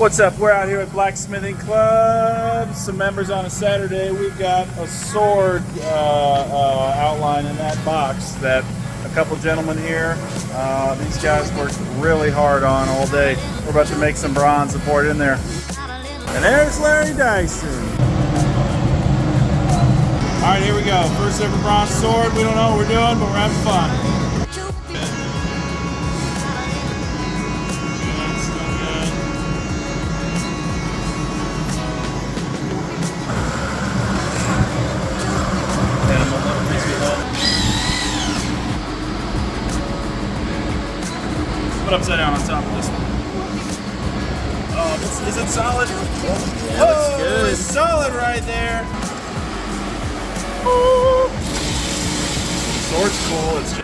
What's up? We're out here at Blacksmithing Club. Some members on a Saturday. We've got a sword outline in that box that a couple gentlemen here, these guys worked really hard on all day. We're about to make some bronze and pour it in there. And there's Larry Dyson. All right, here we go. First ever bronze sword. We don't know what we're doing, but we're having fun. Put upside down on top of this one. Oh, is it solid? Yeah, looks good. It's solid right there. Ooh. Sword's cool. It's